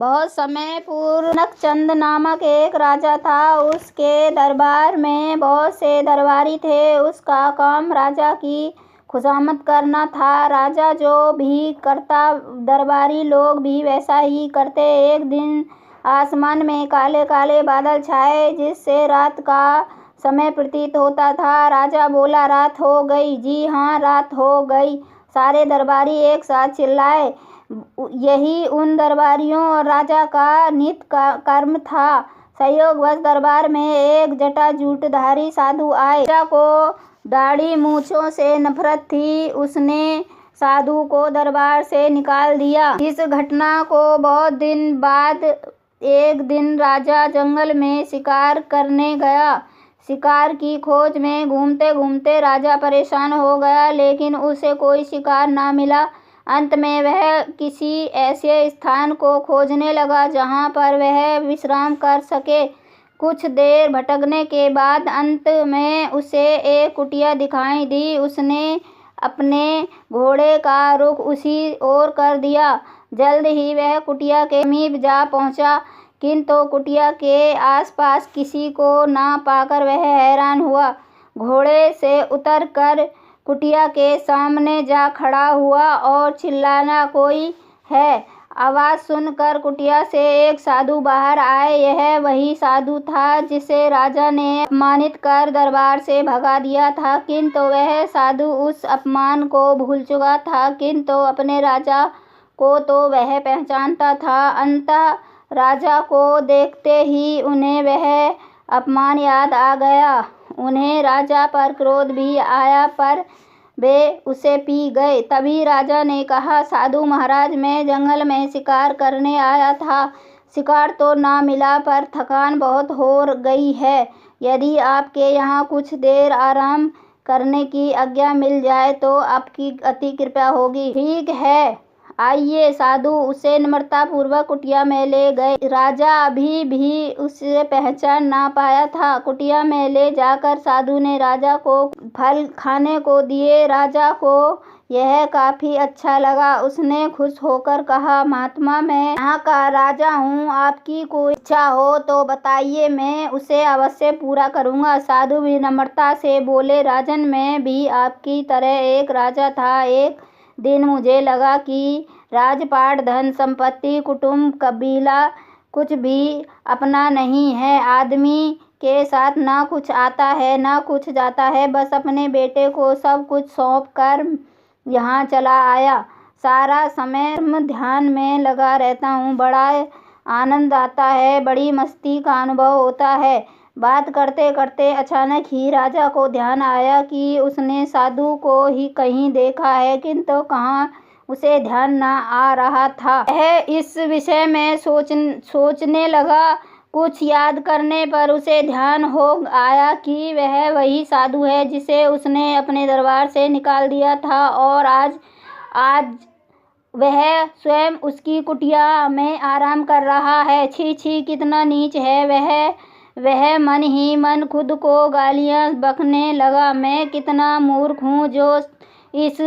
बहुत समय पूर्व नकचंद नामक एक राजा था। उसके दरबार में बहुत से दरबारी थे। उसका काम राजा की खुशामद करना था। राजा जो भी करता दरबारी लोग भी वैसा ही करते। एक दिन आसमान में काले काले बादल छाए जिससे रात का समय प्रतीत होता था। राजा बोला, रात हो गई। जी हाँ, रात हो गई, सारे दरबारी एक साथ चिल्लाए। यही उन दरबारियों और राजा का नित्य कर्म था। संयोगवश दरबार में एक जटाजूटधारी साधु आए। राजा को दाढ़ी मूंछों से नफरत थी। उसने साधु को दरबार से निकाल दिया। इस घटना को बहुत दिन बाद एक दिन राजा जंगल में शिकार करने गया। शिकार की खोज में घूमते घूमते राजा परेशान हो गया, लेकिन उसे कोई शिकार न मिला। अंत में वह किसी ऐसे स्थान को खोजने लगा जहाँ पर वह विश्राम कर सके। कुछ देर भटकने के बाद अंत में उसे एक कुटिया दिखाई दी। उसने अपने घोड़े का रुख उसी ओर कर दिया। जल्द ही वह कुटिया के समीप जा पहुँचा, किंतु कुटिया के आसपास किसी को न पाकर वह हैरान हुआ। घोड़े से उतरकर कुटिया के सामने जा खड़ा हुआ और चिल्लाया, कोई है? आवाज़ सुनकर कुटिया से एक साधु बाहर आए। यह वही साधु था जिसे राजा ने अपमानित कर दरबार से भगा दिया था, किंतु वह साधु उस अपमान को भूल चुका था, किंतु अपने राजा को तो वह पहचानता था। अंततः राजा को देखते ही उन्हें वह अपमान याद आ गया। उन्हें राजा पर क्रोध भी आया, पर वे उसे पी गए। तभी राजा ने कहा, साधु महाराज, मैं जंगल में शिकार करने आया था। शिकार तो ना मिला, पर थकान बहुत हो गई है। यदि आपके यहाँ कुछ देर आराम करने की आज्ञा मिल जाए तो आपकी अति कृपा होगी। ठीक है, आइए। साधु उसे नम्रतापूर्वक कुटिया में ले गए। राजा अभी भी उसे पहचान ना पाया था। कुटिया में ले जाकर साधु ने राजा को फल खाने को दिए। राजा को यह काफी अच्छा लगा। उसने खुश होकर कहा, महात्मा, मैं यहाँ का राजा हूँ। आपकी कोई इच्छा हो तो बताइए, मैं उसे अवश्य पूरा करूँगा। साधु भी नम्रता से बोले, राजन, मैं भी आपकी तरह एक राजा था। एक दिन मुझे लगा कि राजपाट, धन संपत्ति, कुटुंब, कबीला कुछ भी अपना नहीं है। आदमी के साथ ना कुछ आता है ना कुछ जाता है। बस अपने बेटे को सब कुछ सौंप कर यहाँ चला आया। सारा समय ध्यान में लगा रहता हूँ। बड़ा आनंद आता है, बड़ी मस्ती का अनुभव होता है। बात करते करते अचानक ही राजा को ध्यान आया कि उसने साधु को ही कहीं देखा है, किंतु कहाँ उसे ध्यान न आ रहा था। वह इस विषय में सोचने लगा। कुछ याद करने पर उसे ध्यान हो आया कि वह वही साधु है जिसे उसने अपने दरबार से निकाल दिया था, और आज वह स्वयं उसकी कुटिया में आराम कर रहा है। छी छी, कितना नीच है वह मन ही मन खुद को गालियाँ बकने लगा। मैं कितना मूर्ख हूँ जो इस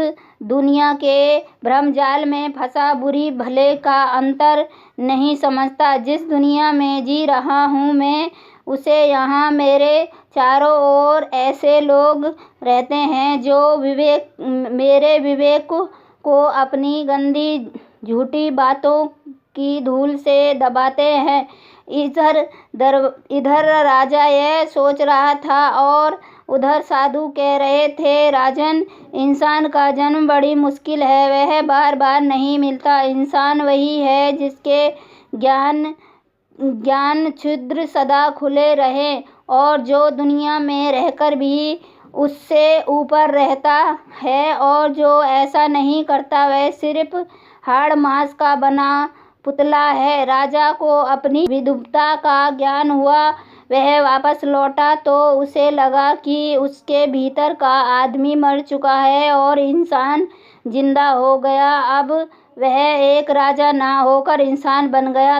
दुनिया के भ्रमजाल में फंसा बुरी भले का अंतर नहीं समझता। जिस दुनिया में जी रहा हूँ मैं, उसे यहाँ मेरे चारों ओर ऐसे लोग रहते हैं जो मेरे विवेक को अपनी गंदी झूठी बातों की धूल से दबाते हैं। इधर राजा यह सोच रहा था और उधर साधु कह रहे थे, राजन, इंसान का जन्म बड़ी मुश्किल है। वह बार बार नहीं मिलता। इंसान वही है जिसके ज्ञान छिद्र सदा खुले रहें और जो दुनिया में रहकर भी उससे ऊपर रहता है, और जो ऐसा नहीं करता वह सिर्फ हाड़ मांस का बना पुतला है। राजा को अपनी विद्वता का ज्ञान हुआ। वह वापस लौटा तो उसे लगा कि उसके भीतर का आदमी मर चुका है और इंसान जिंदा हो गया। अब वह एक राजा ना होकर इंसान बन गया।